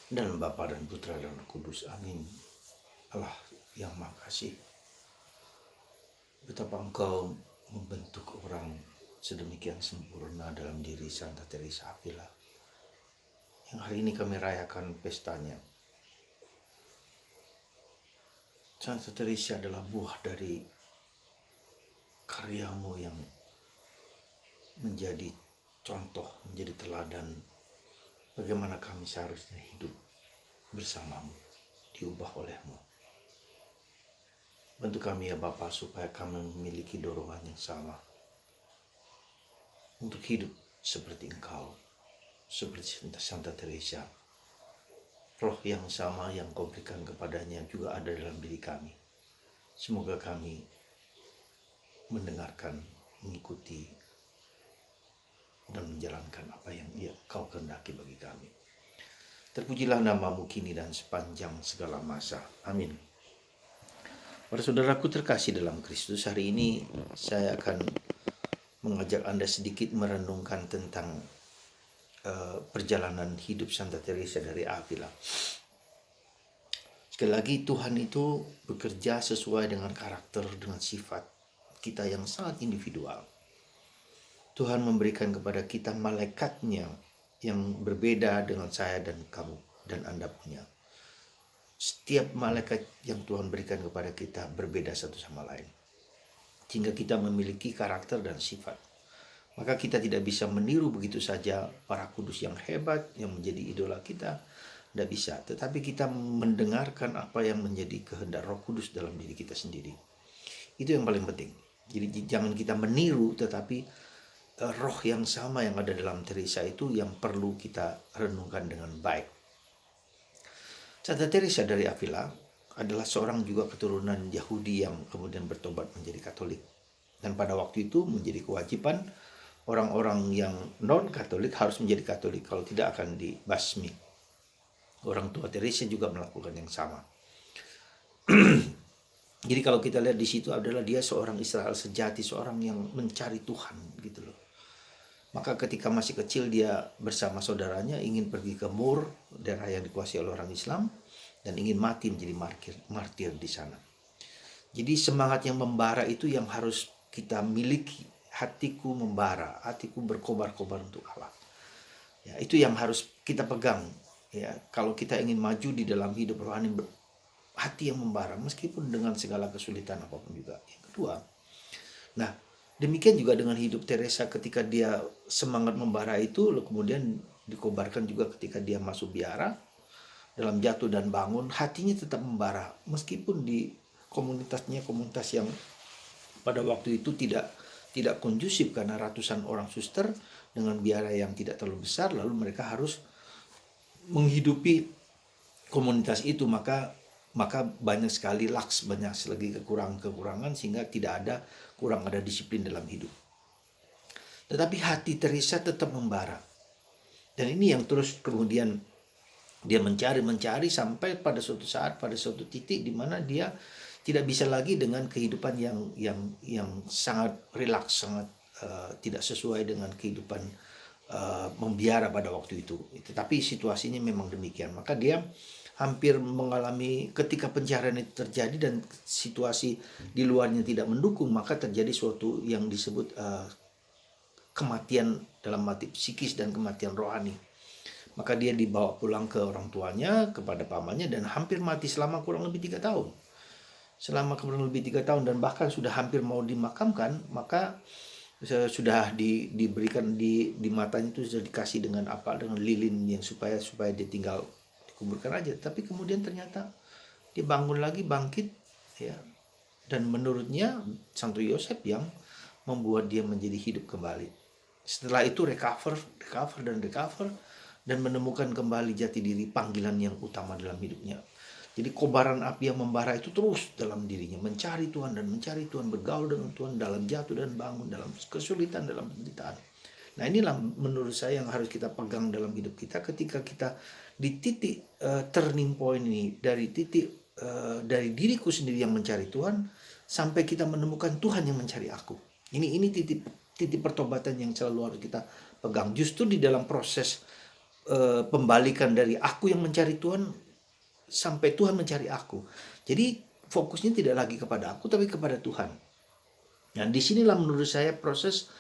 Dan Bapa dan Putra dan Roh Kudus. Amin. Allah yang Maha Kasih, betapa Engkau membentuk orang sedemikian sempurna dalam diri Santa Teresa Avila, yang hari ini kami rayakan pestanya. Santa Teresa adalah buah dari karyamu yang menjadi contoh, menjadi teladan bagaimana kami seharusnya hidup bersamamu, diubah olehmu. Bantu kami ya Bapa, supaya kami memiliki dorongan yang sama untuk hidup seperti Engkau, seperti Santa Teresa. Roh yang sama yang Kau berikan kepadanya juga ada dalam diri kami. Semoga kami mendengarkan, mengikuti, dan menjalankan apa yang Kau kehendaki bagi kami. Terpujilah nama-Mu kini dan sepanjang segala masa. Amin. Para saudaraku terkasih dalam Kristus, hari ini saya akan mengajak Anda sedikit merenungkan tentang perjalanan hidup Santa Teresa dari Avila. Sekali lagi, Tuhan itu bekerja sesuai dengan karakter, dengan sifat kita yang sangat individual. Tuhan memberikan kepada kita malaikatnya yang berbeda dengan saya dan kamu dan Anda punya. Setiap malaikat yang Tuhan berikan kepada kita berbeda satu sama lain, sehingga kita memiliki karakter dan sifat. Maka kita tidak bisa meniru begitu saja para kudus yang hebat yang menjadi idola kita. Tidak bisa. Tetapi kita mendengarkan apa yang menjadi kehendak Roh Kudus dalam diri kita sendiri. Itu yang paling penting. Jadi jangan kita meniru, tetapi roh yang sama yang ada dalam Teresa itu yang perlu kita renungkan dengan baik. Santa Teresa dari Avila adalah seorang juga keturunan Yahudi yang kemudian bertobat menjadi Katolik. Dan pada waktu itu menjadi kewajiban orang-orang yang non-Katolik harus menjadi Katolik, kalau tidak akan dibasmi. Orang tua Teresa juga melakukan yang sama. Jadi kalau kita lihat di situ adalah dia seorang Israel sejati, seorang yang mencari Tuhan gitu loh. Maka ketika masih kecil dia bersama saudaranya ingin pergi ke Mur, daerah yang dikuasai oleh orang Islam, dan ingin mati menjadi martir di sana. Jadi semangat yang membara itu yang harus kita miliki. Hatiku membara, hatiku berkobar-kobar untuk Allah. Ya, itu yang harus kita pegang. Ya, kalau kita ingin maju di dalam hidup rohani, hati yang membara meskipun dengan segala kesulitan apapun juga. Yang kedua, nah demikian juga dengan hidup Teresa ketika dia semangat membara itu, lalu kemudian dikobarkan juga ketika dia masuk biara, dalam jatuh dan bangun hatinya tetap membara meskipun di komunitasnya komunitas yang pada waktu itu tidak kondusif karena ratusan orang suster dengan biara yang tidak terlalu besar, lalu mereka harus menghidupi komunitas itu, maka banyak sekali laks, banyak lagi kekurangan sehingga tidak ada disiplin dalam hidup. Tetapi hati Teresa tetap membara, dan ini yang terus kemudian dia mencari sampai pada suatu saat, pada suatu titik di mana dia tidak bisa lagi dengan kehidupan yang sangat rileks, sangat tidak sesuai dengan kehidupan membiara pada waktu itu. Tetapi situasinya memang demikian. Maka dia hampir mengalami ketika pencarian itu terjadi dan situasi di luarnya tidak mendukung, maka terjadi suatu yang disebut kematian dalam mati psikis dan kematian rohani. Maka dia dibawa pulang ke orang tuanya, kepada pamannya, dan hampir mati selama kurang lebih 3 tahun. Selama kurang lebih 3 tahun, dan bahkan sudah hampir mau dimakamkan, maka sudah diberikan di matanya itu sudah dikasih dengan lilin yang supaya dia tinggal dikuburkan aja. Tapi kemudian ternyata dia bangun lagi, bangkit ya, dan menurutnya Santo Yosef yang membuat dia menjadi hidup kembali. Setelah itu recover dan menemukan kembali jati diri, panggilan yang utama dalam hidupnya. Jadi kobaran api yang membara itu terus dalam dirinya, mencari Tuhan, bergaul dengan Tuhan dalam jatuh dan bangun, dalam kesulitan, dalam penderitaan. Nah inilah menurut saya yang harus kita pegang dalam hidup kita ketika kita di titik turning point ini, dari titik dari diriku sendiri yang mencari Tuhan, sampai kita menemukan Tuhan yang mencari aku. Ini titik pertobatan yang selalu harus kita pegang. Justru di dalam proses pembalikan dari aku yang mencari Tuhan sampai Tuhan mencari aku. Jadi fokusnya tidak lagi kepada aku tapi kepada Tuhan. Nah, disinilah menurut saya proses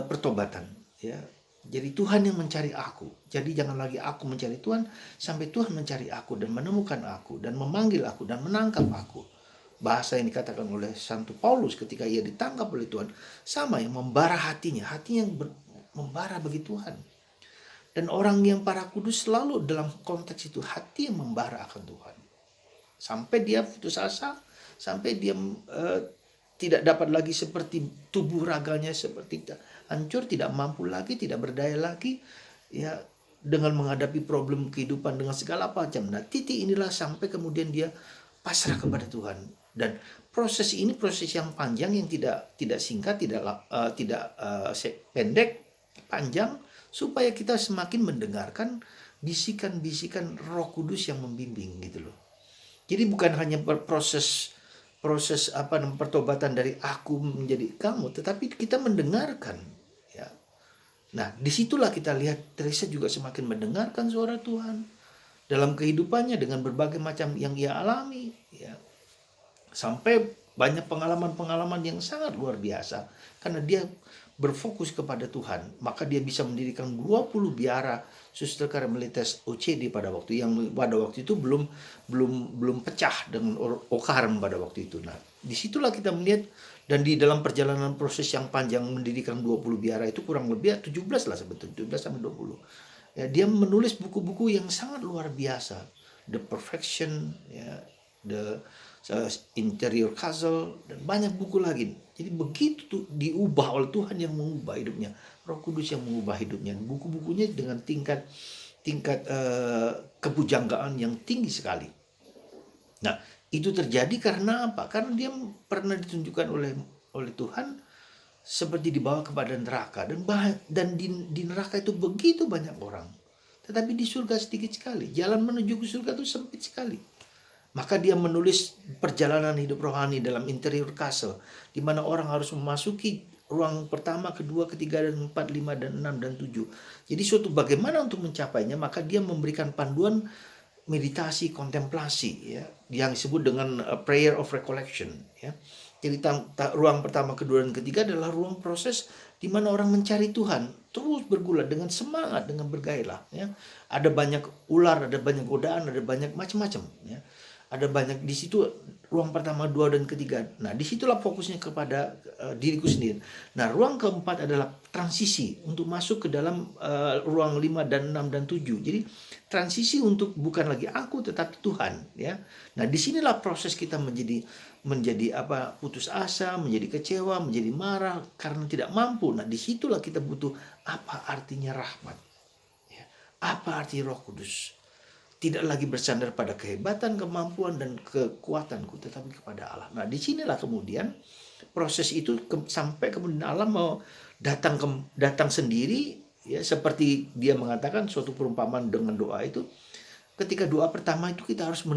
pertobatan, ya. Jadi Tuhan yang mencari aku. Jadi jangan lagi aku mencari Tuhan, sampai Tuhan mencari aku dan menemukan aku dan memanggil aku dan menangkap aku. Bahasa yang dikatakan oleh Santo Paulus ketika ia ditangkap oleh Tuhan, sama yang membara hatinya, hati yang membara bagi Tuhan. Dan orang yang para kudus selalu dalam konteks itu hati yang membara akan Tuhan. Sampai dia putus asa, sampai dia tidak dapat lagi seperti tubuh raganya seperti hancur, tidak mampu lagi, tidak berdaya lagi, ya, dengan menghadapi problem kehidupan dengan segala macam. Nah, titik inilah sampai kemudian dia pasrah kepada Tuhan. Dan proses ini proses yang panjang, yang tidak singkat, tidak pendek, panjang, supaya kita semakin mendengarkan bisikan-bisikan Roh Kudus yang membimbing gitu loh. Jadi bukan hanya proses pertobatan dari aku menjadi kamu, tetapi kita mendengarkan, ya. Nah, disitulah kita lihat Teresa juga semakin mendengarkan suara Tuhan dalam kehidupannya dengan berbagai macam yang ia alami, ya. Sampai banyak pengalaman-pengalaman yang sangat luar biasa karena dia berfokus kepada Tuhan, maka dia bisa mendirikan 20 biara Suster Karmelitas OCD pada waktu itu belum pecah dengan Okarm pada waktu itu. Nah, disitulah kita melihat, dan di dalam perjalanan proses yang panjang mendirikan 20 biara itu kurang lebih 17 lah sebetulnya, 17 sampai 20. Ya, dia menulis buku-buku yang sangat luar biasa. The Perfection, ya, The Interior Castle, dan banyak buku lagi. Jadi begitu tuh diubah oleh Tuhan yang mengubah hidupnya, Roh Kudus yang mengubah hidupnya. Buku-bukunya dengan tingkat kebujanggaan yang tinggi sekali. Nah, itu terjadi karena apa? Karena dia pernah ditunjukkan oleh Tuhan seperti dibawa kepada neraka, dan di neraka itu begitu banyak orang, tetapi di surga sedikit sekali. Jalan menuju ke surga itu sempit sekali. Maka dia menulis perjalanan hidup rohani dalam Interior Castle, di mana orang harus memasuki ruang pertama, kedua, ketiga, dan empat, lima, dan enam, dan tujuh. Jadi suatu bagaimana untuk mencapainya, maka dia memberikan panduan meditasi kontemplasi, ya, yang disebut dengan prayer of recollection, ya. Jadi ruang pertama, kedua, dan ketiga adalah ruang proses di mana orang mencari Tuhan, terus bergulat dengan semangat, dengan bergairah, ya. Ada banyak ular, ada banyak godaan, ada banyak macam-macam, ya. Ada banyak di situ ruang pertama, dua, dan ketiga. Nah, disitulah fokusnya kepada diriku sendiri. Nah, ruang keempat adalah transisi untuk masuk ke dalam ruang 5 dan 6 dan 7. Jadi transisi untuk bukan lagi aku tetapi Tuhan, ya. Nah, disinilah proses kita menjadi putus asa, menjadi kecewa, menjadi marah karena tidak mampu. Nah, disitulah kita butuh apa artinya rahmat, ya. Apa arti Roh Kudus? Tidak lagi bersandar pada kehebatan, kemampuan, dan kekuatanku, tetapi kepada Allah. Nah, disinilah kemudian proses itu sampai kemudian Allah mau datang sendiri, ya, seperti dia mengatakan suatu perumpamaan dengan doa itu. Ketika doa pertama itu kita harus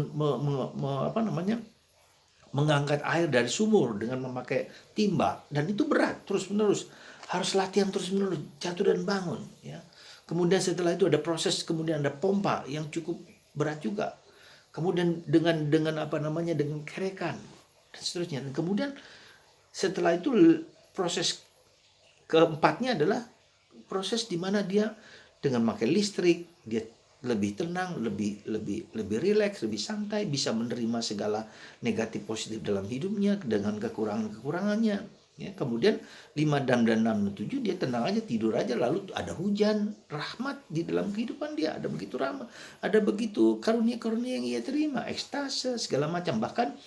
mengangkat air dari sumur dengan memakai timba, dan itu berat terus menerus, harus latihan terus menerus, jatuh dan bangun, ya. Kemudian setelah itu ada proses, kemudian ada pompa yang cukup berat juga. Kemudian dengan dengan kerekan dan seterusnya. Dan kemudian setelah itu proses keempatnya adalah proses di mana dia dengan pakai listrik, dia lebih tenang, lebih rileks, lebih santai, bisa menerima segala negatif positif dalam hidupnya dengan kekurangannya. Ya, kemudian 5 dan 6 dan 7 dia tenang aja, tidur aja, lalu ada hujan rahmat di dalam kehidupan dia, ada begitu ramah, ada begitu karunia-karunia yang ia terima, ekstase segala macam. Bahkan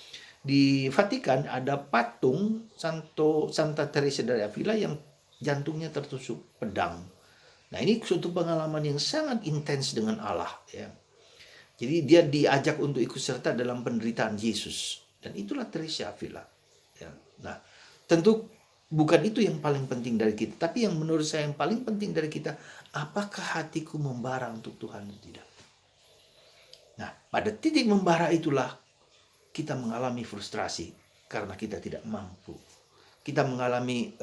di Vatikan ada patung Santa Teresa dari Avila yang jantungnya tertusuk pedang. Nah, ini suatu pengalaman yang sangat intens dengan Allah, ya. Jadi dia diajak untuk ikut serta dalam penderitaan Yesus, dan itulah Teresa Avila, ya. Nah, tentu bukan itu yang paling penting dari kita, tapi yang menurut saya yang paling penting dari kita, apakah hatiku membara untuk Tuhan atau tidak. Nah, pada titik membara itulah kita mengalami frustrasi karena kita tidak mampu. Kita mengalami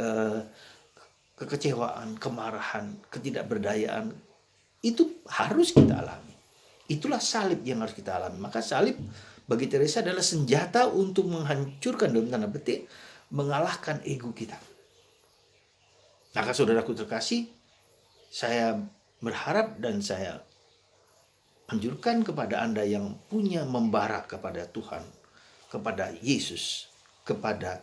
kekecewaan, kemarahan, ketidakberdayaan, Itu harus kita alami. Itulah salib yang harus kita alami. Maka salib bagi Teresa adalah senjata untuk menghancurkan, dalam tanda petik, mengalahkan ego kita. Maka saudaraku terkasih, saya berharap dan saya anjurkan kepada Anda yang punya membara kepada Tuhan, kepada Yesus, kepada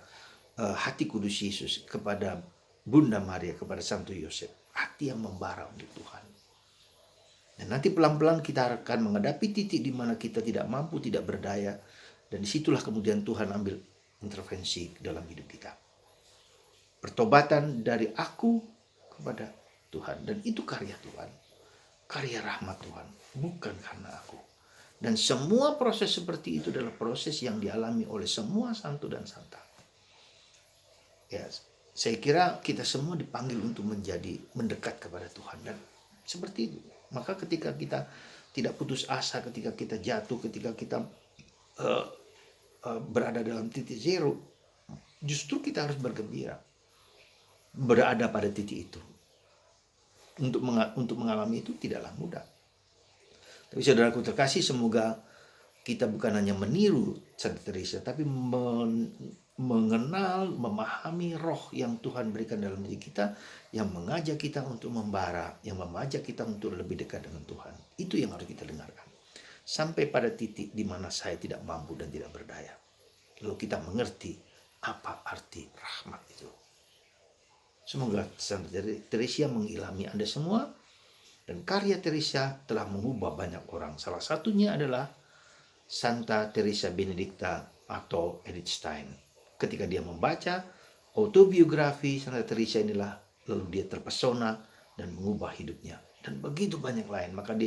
hati kudus Yesus, kepada Bunda Maria, kepada Santo Yosef, hati yang membara untuk Tuhan. Dan nanti pelan-pelan kita akan menghadapi titik di mana kita tidak mampu, tidak berdaya, dan disitulah kemudian Tuhan ambil intervensi dalam hidup kita. Pertobatan dari aku kepada Tuhan, dan itu karya Tuhan, karya rahmat Tuhan, bukan karena aku. Dan semua proses seperti itu adalah proses yang dialami oleh semua santo dan santa. Ya, saya kira kita semua dipanggil untuk mendekat kepada Tuhan, dan seperti itu. Maka ketika kita tidak putus asa, ketika kita jatuh, ketika kita berada dalam titik zero, justru kita harus bergembira berada pada titik itu. Untuk mengalami itu tidaklah mudah. Tapi saudaraku terkasih, semoga kita bukan hanya meniru Santa Teresa, tapi mengenal, memahami roh yang Tuhan berikan dalam diri kita, yang mengajak kita untuk membara, yang mengajak kita untuk lebih dekat dengan Tuhan. Itu yang harus kita dengarkan. Sampai pada titik di mana saya tidak mampu dan tidak berdaya. Lalu kita mengerti apa arti rahmat itu. Semoga Santa Teresa mengilhami Anda semua, dan karya Teresa telah mengubah banyak orang. Salah satunya adalah Santa Teresa Benedicta atau Edith Stein. Ketika dia membaca autobiografi Santa Teresa inilah, lalu dia terpesona dan mengubah hidupnya. Dan begitu banyak lain. Maka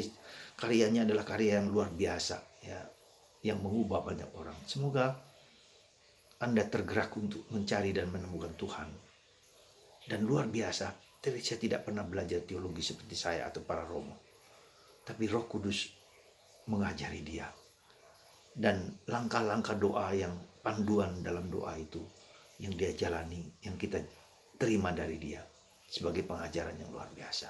karyanya adalah karya yang luar biasa, ya, yang mengubah banyak orang. Semoga Anda tergerak untuk mencari dan menemukan Tuhan. Dan luar biasa, Teresa tidak pernah belajar teologi seperti saya atau para Romo. Tapi Roh Kudus mengajari dia. Dan langkah-langkah doa yang panduan dalam doa itu yang dia jalani, yang kita terima dari dia sebagai pengajaran yang luar biasa.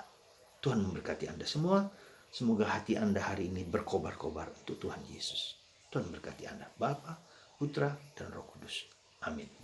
Tuhan memberkati Anda semua. Semoga hati Anda hari ini berkobar-kobar untuk Tuhan Yesus. Tuhan memberkati Anda, Bapa, Putra, dan Roh Kudus. Amin.